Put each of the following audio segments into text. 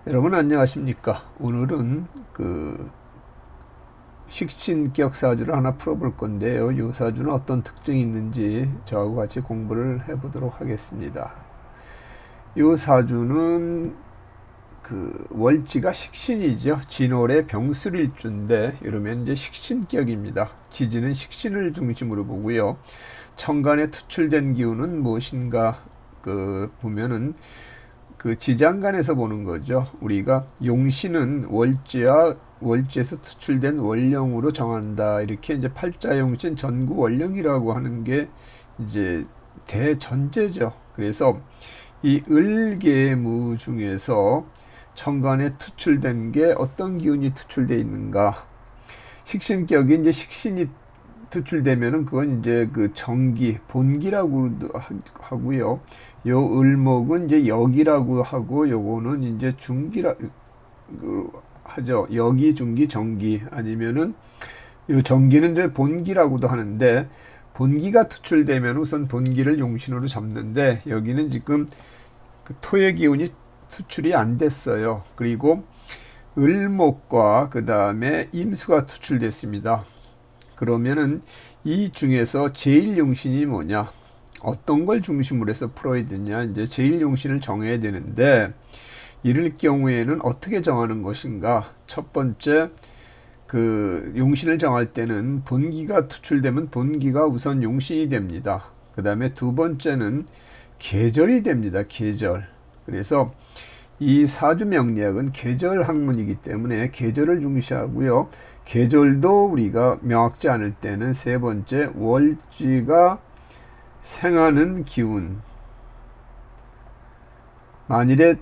여러분 안녕하십니까? 오늘은 식신격 사주를 하나 풀어볼 건데요. 이 사주는 어떤 특징이 있는지 저하고 같이 공부를 해보도록 하겠습니다. 이 사주는 월지가 식신이죠. 진월의 병술일주인데 이러면 이제 식신격입니다. 지지는 식신을 중심으로 보고요. 천간에 투출된 기운은 무엇인가 보면은 지장간에서 보는 거죠. 우리가 용신은 월지에서 투출된 월령으로 정한다. 이렇게 이제 팔자용신 전구월령이라고 하는 게 이제 대전제죠. 그래서 이 을계무 중에서 천간에 투출된 게 어떤 기운이 투출되어 있는가? 식신격이 이제 식신이 투출되면은 그건 이제 정기, 본기라고도 하고요. 요 을목은 이제 역이라고 하고 요거는 이제 중기라 하죠. 역이, 중기, 정기 아니면은 요 정기는 이제 본기라고도 하는데 본기가 투출되면 우선 본기를 용신으로 잡는데 여기는 지금 토의 기운이 투출이 안 됐어요. 그리고 을목과 그 다음에 임수가 투출됐습니다. 그러면은 이 중에서 제일용신이 뭐냐? 어떤 걸 중심으로 해서 풀어야 되냐? 이제 제일용신을 정해야 되는데 이럴 경우에는 어떻게 정하는 것인가? 첫 번째, 용신을 정할 때는 본기가 투출되면 본기가 우선 용신이 됩니다. 그 다음에 두 번째는 계절이 됩니다. 계절. 그래서 이 사주 명리학은 계절 학문이기 때문에 계절을 중시하고요. 계절도 우리가 명확지 않을 때는 세 번째 월지가 생하는 기운. 만일에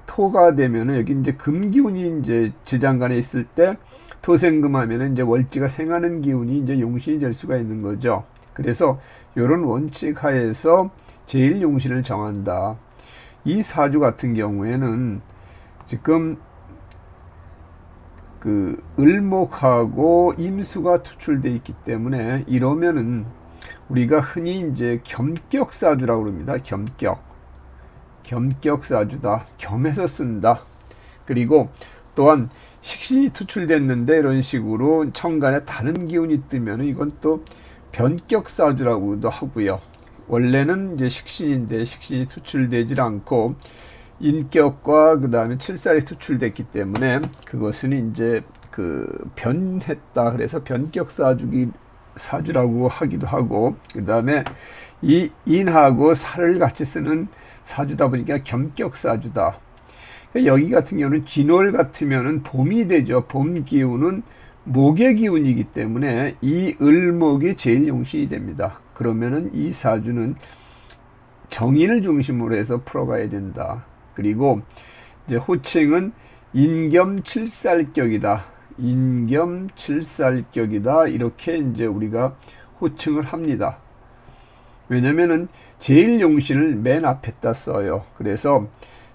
토가 되면은 여기 이제 금기운이 이제 지장간에 있을 때 토생금하면은 이제 월지가 생하는 기운이 이제 용신이 될 수가 있는 거죠. 그래서 이런 원칙 하에서 제일 용신을 정한다. 이 사주 같은 경우에는 지금 을목하고 임수가 투출되어 있기 때문에 이러면은 우리가 흔히 이제 겸격사주라고 합니다. 겸격사주다. 겸해서 쓴다. 그리고 또한 식신이 투출됐는데 이런 식으로 천간에 다른 기운이 뜨면 이건 또 변격사주라고도 하고요. 원래는 이제 식신인데 식신이 투출되질 않고 인격과 그 다음에 칠살이 투출됐기 때문에 그것은 이제 변했다. 그래서 변격사주라고 하기도 하고 그 다음에 이 인하고 살을 같이 쓰는 사주다 보니까 겸격사주다. 여기 같은 경우는 진월 같으면은 봄이 되죠. 봄 기운은 목의 기운이기 때문에 이 을목이 제일 용신이 됩니다. 그러면은 이 사주는 정인을 중심으로 해서 풀어가야 된다. 그리고 이제 호칭은 인겸칠살격이다. 인겸칠살격이다. 이렇게 이제 우리가 호칭을 합니다. 왜냐면은 제일 용신을 맨 앞에다 써요. 그래서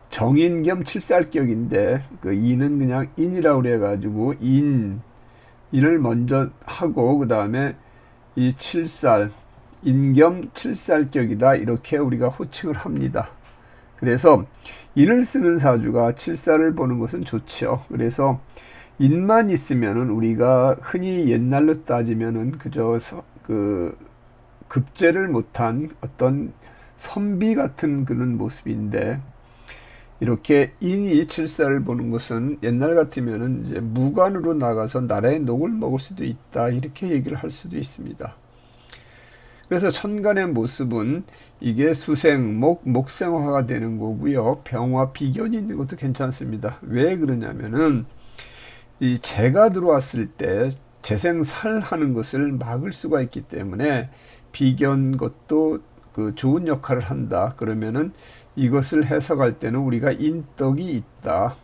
정인겸 칠살격인데 인은 그냥 인이라고 그래가지고 인을 먼저 하고 그 다음에 이 칠살 인겸 칠살격이다 이렇게 우리가 호칭을 합니다. 그래서 인을 쓰는 사주가 칠살을 보는 것은 좋죠. 그래서 인만 있으면은 우리가 흔히 옛날로 따지면은 그저 급제를 못한 어떤 선비 같은 그런 모습인데 이렇게 인이 칠살을 보는 것은 옛날 같으면은 이제 무관으로 나가서 나라의 녹을 먹을 수도 있다 이렇게 얘기를 할 수도 있습니다. 그래서 천간의 모습은 이게 목생화가 되는 거고요. 병화 비견이 있는 것도 괜찮습니다. 왜 그러냐면은 이 재가 들어왔을 때 재생살하는 것을 막을 수가 있기 때문에 비견 것도 좋은 역할을 한다. 그러면은 이것을 해석할 때는 우리가 인덕이 있다.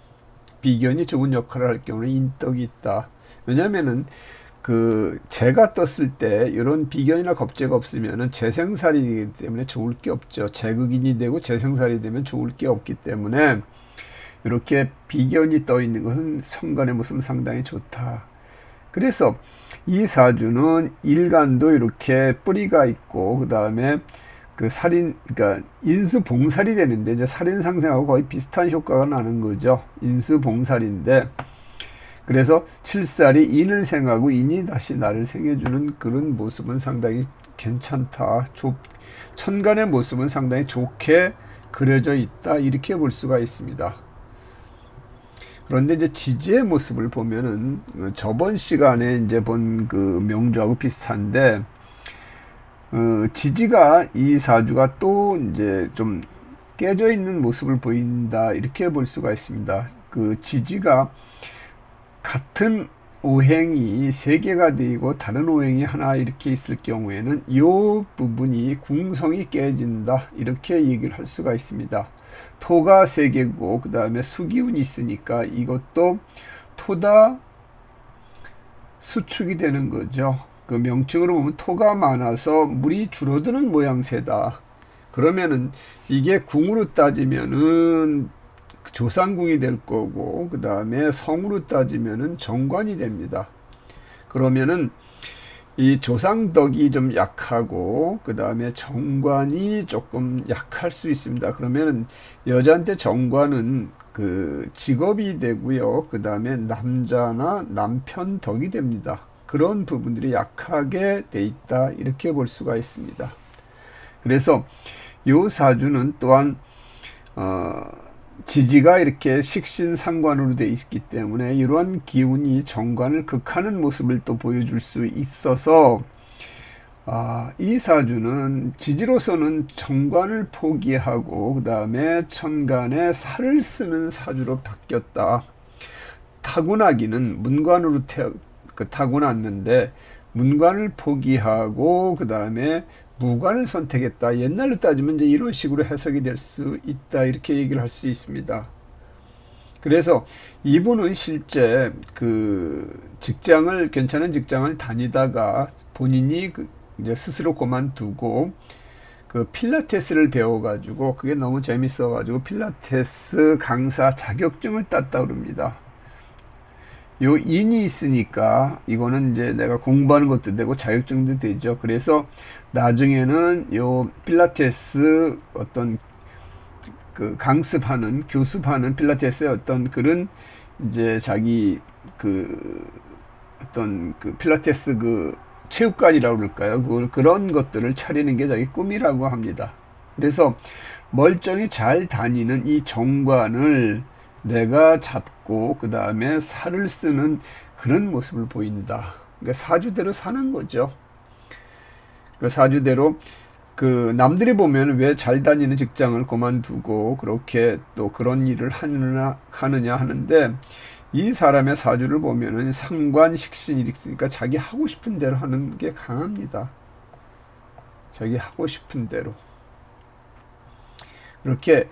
비견이 좋은 역할을 할 경우는 인덕이 있다. 왜냐면은 재가 떴을 때 이런 비견이나 겁재가 없으면은 재생살이기 때문에 좋을 게 없죠. 재극인이 되고 재생살이 되면 좋을 게 없기 때문에 이렇게 비견이 떠 있는 것은 천간의 모습은 상당히 좋다. 그래서 이 사주는 일간도 이렇게 뿌리가 있고 그 다음에 그 살인, 그러니까 인수봉살이 되는데 이제 살인 상생하고 거의 비슷한 효과가 나는 거죠. 인수봉살인데, 그래서 칠살이 인을 생하고 인이 다시 나를 생해주는 그런 모습은 상당히 괜찮다. 천간의 모습은 상당히 좋게 그려져 있다. 이렇게 볼 수가 있습니다. 그런데 이제 지지의 모습을 보면은 저번 시간에 이제 본 그 명주하고 비슷한데, 지지가 이 사주가 또 이제 좀 깨져 있는 모습을 보인다. 이렇게 볼 수가 있습니다. 그 지지가 같은 오행이 3개가 되고 다른 오행이 하나 이렇게 있을 경우에는 이 부분이 궁성이 깨진다. 이렇게 얘기를 할 수가 있습니다. 토가 3개고 그 다음에 수기운이 있으니까 이것도 토다 수축이 되는 거죠. 그 명칭으로 보면 토가 많아서 물이 줄어드는 모양새다. 그러면은 이게 궁으로 따지면은 조상궁이 될 거고 그 다음에 성으로 따지면은 정관이 됩니다. 그러면은 이 조상덕이 좀 약하고 그 다음에 정관이 조금 약할 수 있습니다. 그러면은 여자한테 정관은 그 직업이 되고요. 그 다음에 남자나 남편 덕이 됩니다. 그런 부분들이 약하게 돼 있다. 이렇게 볼 수가 있습니다. 그래서 요 사주는 또한 지지가 이렇게 식신상관으로 되어 있기 때문에 이러한 기운이 정관을 극하는 모습을 또 보여줄 수 있어서 이 사주는 지지로서는 정관을 포기하고 그 다음에 천간에 살을 쓰는 사주로 바뀌었다. 타고나기는 문관으로 타고났는데 문관을 포기하고 그 다음에 무관을 선택했다. 옛날로 따지면 이제 이런 식으로 해석이 될 수 있다. 이렇게 얘기를 할 수 있습니다. 그래서 이분은 실제 그 직장을, 괜찮은 직장을 다니다가 본인이 이제 스스로 그만두고 그 필라테스를 배워가지고 그게 너무 재밌어가지고 필라테스 강사 자격증을 땄다 그럽니다. 요 인이 있으니까 이거는 이제 내가 공부하는 것도 되고 자격증도 되죠. 그래서 나중에는 요 필라테스 어떤 그 강습하는, 교습하는 필라테스의 어떤 그런 이제 자기 그 어떤 그 필라테스 그 체육관이라고 그럴까요? 그런 것들을 차리는 게 자기 꿈이라고 합니다. 그래서 멀쩡히 잘 다니는 이 정관을 내가 잡고 그 다음에 살을 쓰는 그런 모습을 보인다. 그러니까 사주대로 사는 거죠. 그 사주대로 그 남들이 보면 왜 잘 다니는 직장을 그만두고 그렇게 또 그런 일을 하느냐 하는데, 이 사람의 사주를 보면은 상관 식신이 있으니까 자기 하고 싶은 대로 하는 게 강합니다. 자기 하고 싶은 대로. 이렇게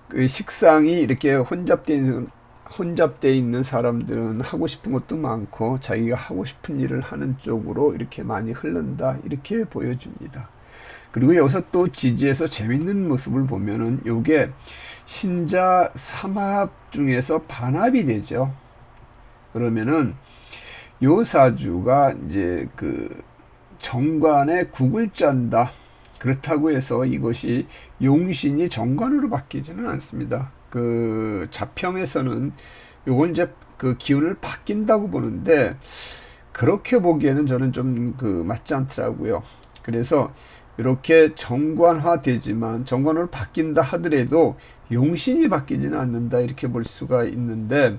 그 식상이 이렇게 혼잡되어 있는 사람들은 하고 싶은 것도 많고 자기가 하고 싶은 일을 하는 쪽으로 이렇게 많이 흐른다. 이렇게 보여줍니다. 그리고 여기서 또 지지에서 재밌는 모습을 보면은 요게 신자 삼합 중에서 반합이 되죠. 그러면은 요 사주가 이제 그 정관에 국을 짠다. 그렇다고 해서 이것이 용신이 정관으로 바뀌지는 않습니다. 그 자평에서는 요건 이제 그 기운을 바뀐다고 보는데 그렇게 보기에는 저는 좀 그 맞지 않더라고요. 그래서 이렇게 정관화 되지만 정관으로 바뀐다 하더라도 용신이 바뀌지는 않는다. 이렇게 볼 수가 있는데,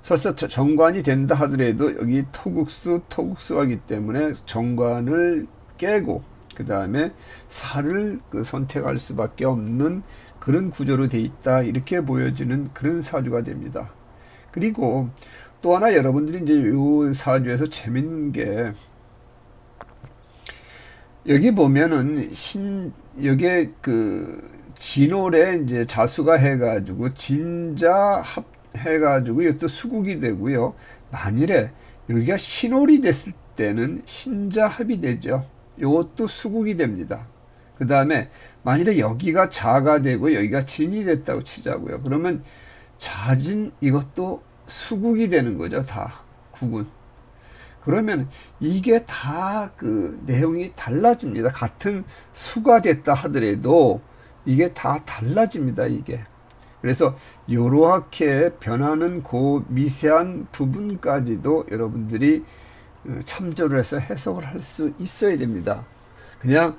설사 정관이 된다 하더라도 여기 토국수하기 때문에 정관을 깨고 그 다음에 살을 선택할 수밖에 없는 그런 구조로 돼 있다. 이렇게 보여지는 그런 사주가 됩니다. 그리고 또 하나 여러분들이 이제 이 사주에서 재밌는 게, 여기 보면은 여기에 그 진월에 이제 자수가 해가지고 진자 합해가지고 이것도 수국이 되고요. 만일에 여기가 신월이 됐을 때는 신자합이 되죠. 이것도 수국이 됩니다. 그 다음에 만일에 여기가 자가 되고 여기가 진이 됐다고 치자고요. 그러면 자진 이것도 수국이 되는 거죠. 다 국은. 그러면 이게 다 그 내용이 달라집니다. 같은 수가 됐다 하더라도 이게 다 달라집니다, 이게. 그래서 요렇게 변하는 그 미세한 부분까지도 여러분들이 참조를 해서 해석을 할 수 있어야 됩니다. 그냥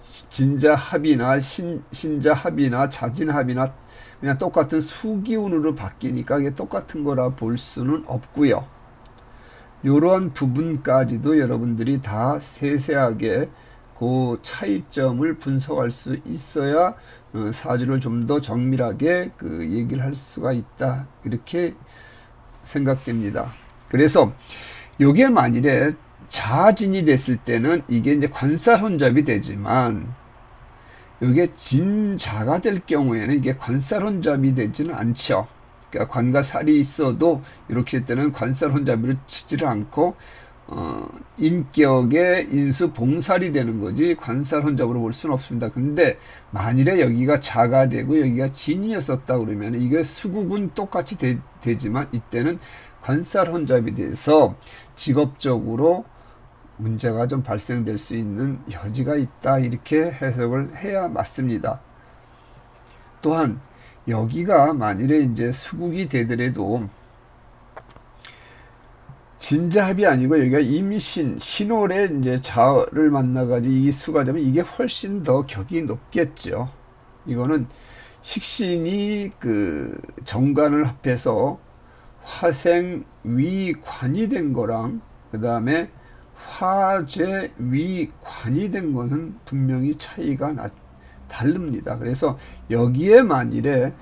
진자합이나 신자합이나 자진합이나 그냥 똑같은 수기운으로 바뀌니까 이게 똑같은 거라 볼 수는 없고요. 이러한 부분까지도 여러분들이 다 세세하게 그 차이점을 분석할 수 있어야 사주를 좀 더 정밀하게 그 얘기를 할 수가 있다, 이렇게 생각됩니다. 그래서 요게 만일에 자진이 됐을 때는 이게 이제 관살혼잡이 되지만, 요게 진자가 될 경우에는 이게 관살혼잡이 되지는 않죠. 그러니까 관과 살이 있어도 이렇게 될 때는 관살혼잡이를 치지를 않고 인격의 인수봉살이 되는 거지 관살혼잡으로 볼 수는 없습니다. 근데 만일에 여기가 자가 되고 여기가 진이었었다 그러면 이게 수국은 똑같이 되지만 이때는 관살혼잡이 돼서 직업적으로 문제가 좀 발생될 수 있는 여지가 있다, 이렇게 해석을 해야 맞습니다. 또한 여기가 만일에 이제 수국이 되더라도 진자합이 아니고 여기가 임신, 신월에 이제 자를 만나가지고 이 수가 되면 이게 훨씬 더 격이 높겠죠. 이거는 식신이 그 정관을 합해서 화생 위관이 된 거랑 그 다음에 화재 위관이 된 거는 분명히 차이가 다릅니다. 그래서 여기에 만일에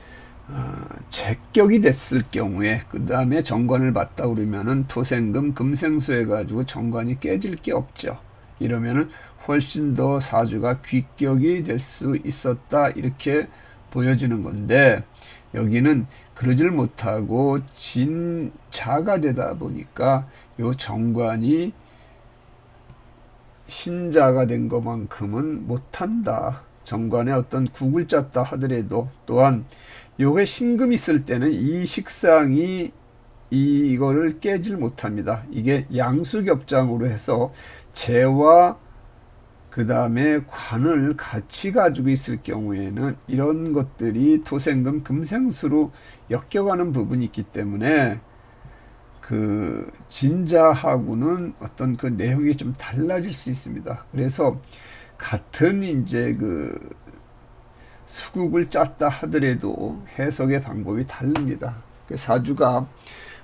제격이 됐을 경우에 그 다음에 정관을 봤다 그러면은 토생금 금생수 해가지고 정관이 깨질 게 없죠. 이러면은 훨씬 더 사주가 귀격이 될 수 있었다, 이렇게 보여지는 건데, 여기는 그러질 못하고 진자가 되다 보니까 요 정관이 신자가 된 것만큼은 못한다. 정관에 어떤 국을 짰다 하더라도, 또한 요게 신금이 있을 때는 이 식상이 이거를 깨질 못합니다. 이게 양수겹장으로 해서 재와 그 다음에 관을 같이 가지고 있을 경우에는 이런 것들이 토생금 금생수로 엮여가는 부분이 있기 때문에 그 진자하고는 어떤 그 내용이 좀 달라질 수 있습니다. 그래서 같은 이제 그 수국을 짰다 하더라도 해석의 방법이 다릅니다. 그 사주가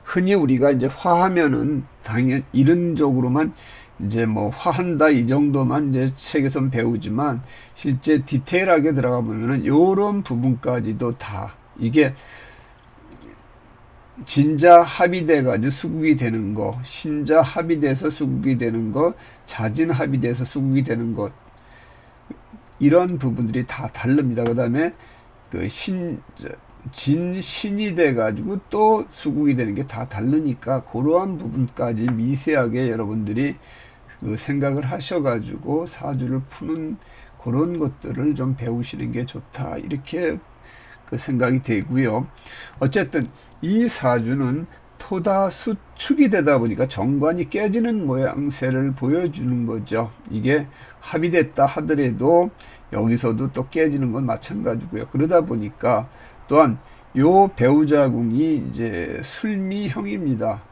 흔히 우리가 이제 화하면은 당연 이론적으로만 이제 뭐 화한다 이 정도만 이제 책에서 배우지만 실제 디테일하게 들어가 보면은 요런 부분까지도 다 이게 진자 합이 돼가지고 수국이 되는 거, 신자 합이 돼서 수국이 되는 거, 자진 합이 돼서 수국이 되는 것, 이런 부분들이 다 다릅니다. 그 다음에 그 신이 돼가지고 또 수국이 되는 게 다 다르니까 그러한 부분까지 미세하게 여러분들이 그 생각을 하셔가지고 사주를 푸는 그런 것들을 좀 배우시는 게 좋다, 이렇게 그 생각이 되고요. 어쨌든 이 사주는 토다수축이 되다 보니까 정관이 깨지는 모양새를 보여주는 거죠. 이게 합이 됐다 하더라도 여기서도 또 깨지는 건 마찬가지고요. 그러다 보니까 또한 요 배우자궁이 이제 술미형입니다.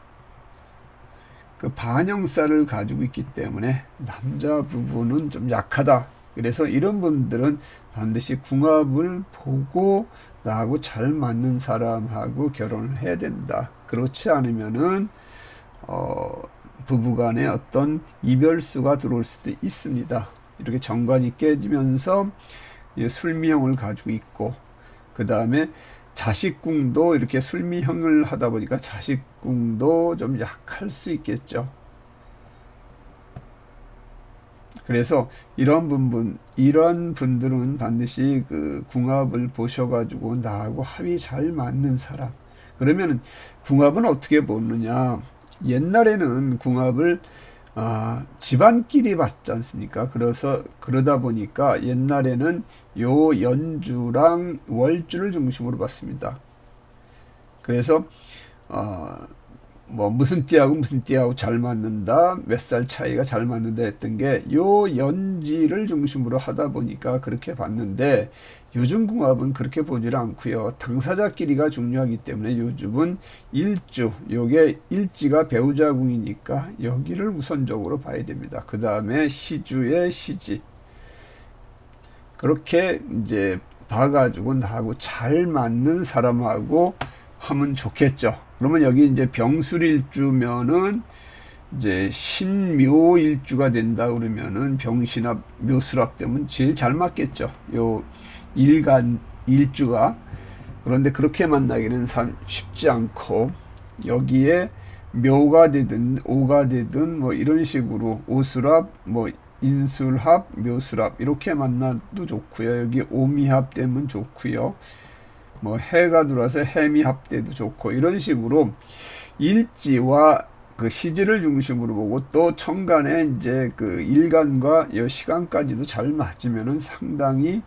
그 반영살을 가지고 있기 때문에 남자 부분은 좀 약하다. 그래서 이런 분들은 반드시 궁합을 보고 나하고 잘 맞는 사람하고 결혼을 해야 된다. 그렇지 않으면은 부부간에 어떤 이별수가 들어올 수도 있습니다. 이렇게 정관이 깨지면서 술미형을 가지고 있고, 그 다음에 자식궁도 이렇게 술미형을 하다 보니까 자식궁도 좀 약할 수 있겠죠. 그래서 이런 분들은 반드시 그 궁합을 보셔가지고 나하고 합이 잘 맞는 사람. 그러면 궁합은 어떻게 보느냐? 옛날에는 궁합을 집안끼리 봤지 않습니까? 그러다 보니까 옛날에는 요 연주랑 월주를 중심으로 봤습니다. 그래서 뭐 무슨 띠하고 무슨 띠하고 잘 맞는다, 몇 살 차이가 잘 맞는다 했던 게 요 연지를 중심으로 하다 보니까 그렇게 봤는데, 요즘 궁합은 그렇게 보질 않고요. 당사자끼리가 중요하기 때문에 요즘은 일주, 요게 일지가 배우자궁이니까 여기를 우선적으로 봐야 됩니다. 그 다음에 시주의 시지, 그렇게 이제 봐가지고 나하고 잘 맞는 사람하고 하면 좋겠죠. 그러면 여기 이제 병술일주면은 이제 신묘일주가 된다 그러면은 병신합 묘술합 되면 제일 잘 맞겠죠. 요 일간 일주가. 그런데 그렇게 만나기는 참 쉽지 않고, 여기에 묘가 되든 오가 되든 뭐 이런 식으로 오술합, 뭐 인술합, 묘술합 이렇게 만나도 좋고요. 여기 오미합 되면 좋고요. 뭐 해가 들어와서 해미합 때도 좋고, 이런 식으로 일지와 그 시지를 중심으로 보고, 또 천간에 이제 그 일간과 여 시간까지도 잘 맞으면은 상당히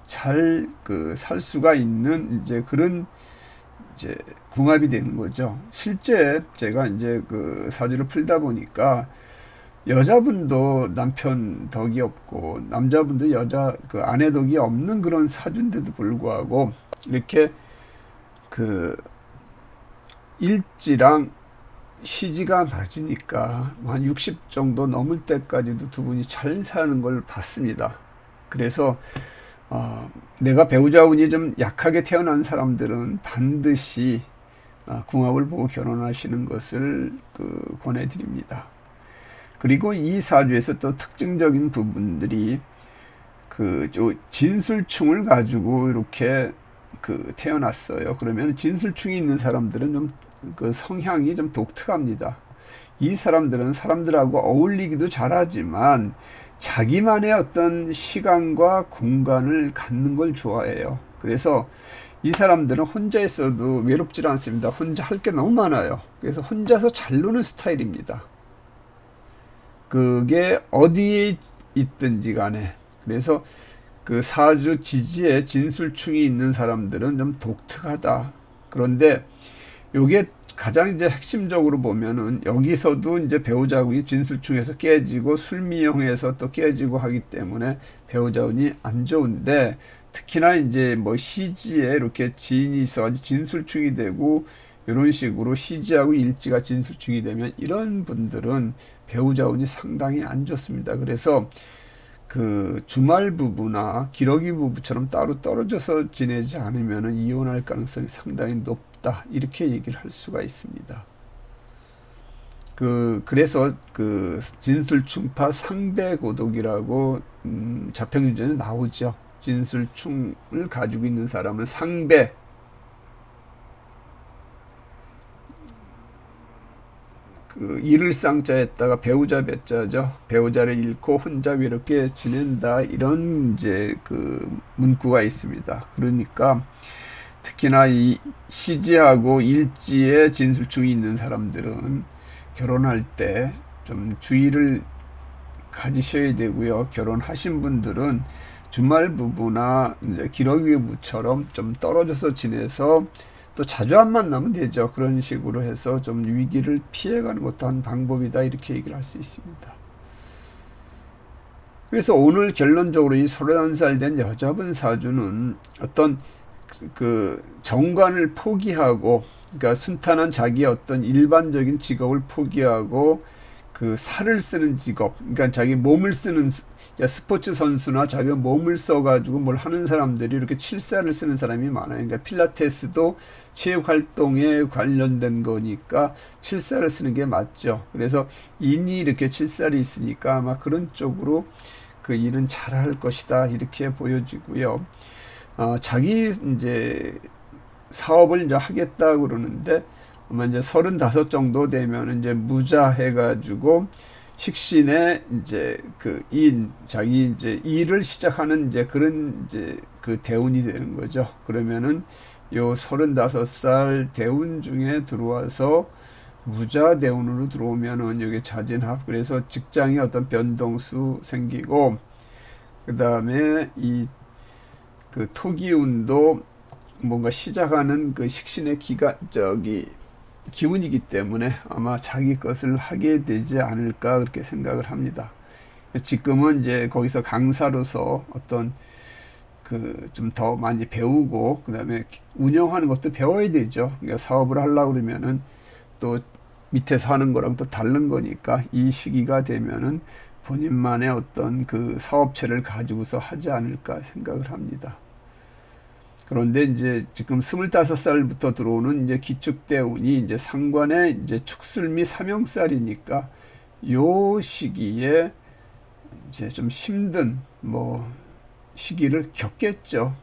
잘 그 살 수가 있는 이제 그런 이제 궁합이 되는 거죠. 실제 제가 이제 그 사주를 풀다 보니까 여자분도 남편 덕이 없고 남자분도 여자 그 아내 덕이 없는 그런 사주인데도 불구하고 이렇게 그 일지랑 시지가 맞으니까 한 60 정도 넘을 때까지도 두 분이 잘 사는 걸 봤습니다. 그래서 내가 배우자 운이 좀 약하게 태어난 사람들은 반드시 궁합을 보고 결혼하시는 것을 그 권해드립니다. 그리고 이 사주에서 또 특징적인 부분들이 그 진술충을 가지고 이렇게 그 태어났어요. 그러면 진술충이 있는 사람들은 좀 그 성향이 좀 독특합니다. 이 사람들은 사람들하고 어울리기도 잘하지만 자기만의 어떤 시간과 공간을 갖는 걸 좋아해요. 그래서 이 사람들은 혼자 있어도 외롭지 않습니다. 혼자 할 게 너무 많아요. 그래서 혼자서 잘 노는 스타일입니다. 그게 어디에 있든지 간에. 그래서 그 사주 지지에 진술충이 있는 사람들은 좀 독특하다. 그런데 요게 가장 이제 핵심적으로 보면은 여기서도 이제 배우자운이 진술충에서 깨지고 술미형에서 또 깨지고 하기 때문에 배우자운이 안 좋은데, 특히나 이제 뭐 시지에 이렇게 진이 있어가지고 진술충이 되고 이런 식으로 시지하고 일지가 진술충이 되면 이런 분들은 배우자운이 상당히 안 좋습니다. 그래서 그 주말 부부나 기러기 부부처럼 따로 떨어져서 지내지 않으면 이혼할 가능성이 상당히 높다, 이렇게 얘기를 할 수가 있습니다. 그래서 그 진술충파 상배고독이라고 자평유전에 나오죠. 진술충을 가지고 있는 사람은 상배, 그 이를 쌍자에다가 배우자 배자죠. 배우자를 잃고 혼자 외롭게 지낸다, 이런 이제 그 문구가 있습니다. 그러니까 특히나 이 시지하고 일지에 진술충이 있는 사람들은 결혼할 때 좀 주의를 가지셔야 되고요. 결혼하신 분들은 주말 부부나 이제 기러기 부부처럼 좀 떨어져서 지내서 또 자주 안 만나면 되죠. 그런 식으로 해서 좀 위기를 피해가는 것도 한 방법이다, 이렇게 얘기를 할 수 있습니다. 그래서 오늘 결론적으로 이 31살 된 여자분 사주는 어떤 그 정관을 포기하고, 그러니까 순탄한 자기의 어떤 일반적인 직업을 포기하고 그 살을 쓰는 직업, 그러니까 자기 몸을 쓰는 스포츠 선수나 자기가 몸을 써가지고 뭘 하는 사람들이 이렇게 칠살을 쓰는 사람이 많아요. 그러니까 필라테스도 체육 활동에 관련된 거니까 칠살을 쓰는 게 맞죠. 그래서 인이 이렇게 칠살이 있으니까 아마 그런 쪽으로 그 일은 잘할 것이다, 이렇게 보여지고요. 자기 이제 사업을 이제 하겠다 그러는데 아마 이제 35 정도 되면 이제 무자 해가지고 식신에 이제 그 자기 이제 일을 시작하는 이제 그런 이제 그 대운이 되는 거죠. 그러면은 요 35살 대운 중에 들어와서 무자 대운으로 들어오면은 여기 자진합, 그래서 직장에 어떤 변동수 생기고, 그 다음에 이 그 토기운도 뭔가 시작하는 그 식신의 기간, 기운이기 때문에 아마 자기 것을 하게 되지 않을까 그렇게 생각을 합니다. 지금은 이제 거기서 강사로서 어떤 그 좀 더 많이 배우고 그다음에 운영하는 것도 배워야 되죠. 그러니까 사업을 하려고 그러면은 또 밑에서 하는 거랑 또 다른 거니까 이 시기가 되면은 본인만의 어떤 그 사업체를 가지고서 하지 않을까 생각을 합니다. 그런데 이제 지금 25살부터 들어오는 이제 기축대운이 이제 상관의 이제 축술미 삼형살이니까 요 시기에 이제 좀 힘든 뭐 시기를 겪겠죠.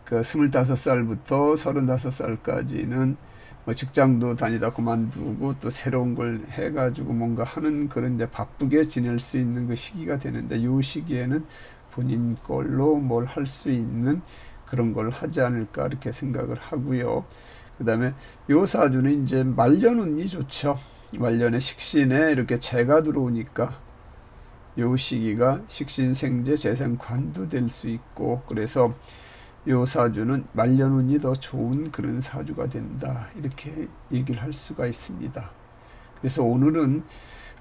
그 25살부터 35살까지는 뭐 직장도 다니다 그만두고 또 새로운 걸 해가지고 뭔가 하는 그런 이제 바쁘게 지낼 수 있는 그 시기가 되는데 요 시기에는 본인 걸로 뭘 할 수 있는 그런 걸 하지 않을까 이렇게 생각을 하고요. 그 다음에 요 사주는 이제 말년운이 좋죠. 말년에 식신에 이렇게 재가 들어오니까 요 시기가 식신생재 재생관도 될 수 있고 그래서 요 사주는 말년운이 더 좋은 그런 사주가 된다 이렇게 얘기를 할 수가 있습니다. 그래서 오늘은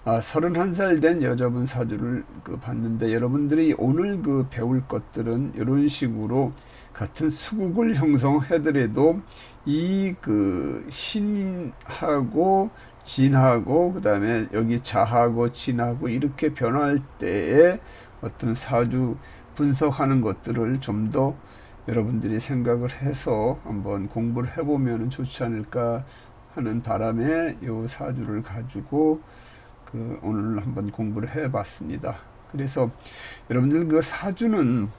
31살 된 여자분 사주를 봤는데 여러분들이 오늘 배울 것들은 이런 식으로 같은 수국을 형성하더라도 이 신하고 진하고 그 다음에 여기 자하고 진하고 이렇게 변할 때에 어떤 사주 분석하는 것들을 좀 더 여러분들이 생각을 해서 한번 공부를 해보면 좋지 않을까 하는 바람에 이 사주를 가지고 오늘 한번 공부를 해봤습니다. 그래서 여러분들 그 사주는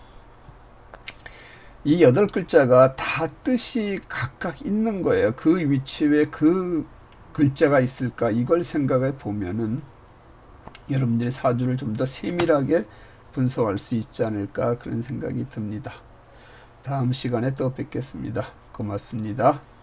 이 8글자가 다 뜻이 각각 있는 거예요. 그 위치에 그 글자가 있을까 이걸 생각해 보면은 여러분들의 사주를 좀 더 세밀하게 분석할 수 있지 않을까 그런 생각이 듭니다. 다음 시간에 또 뵙겠습니다. 고맙습니다.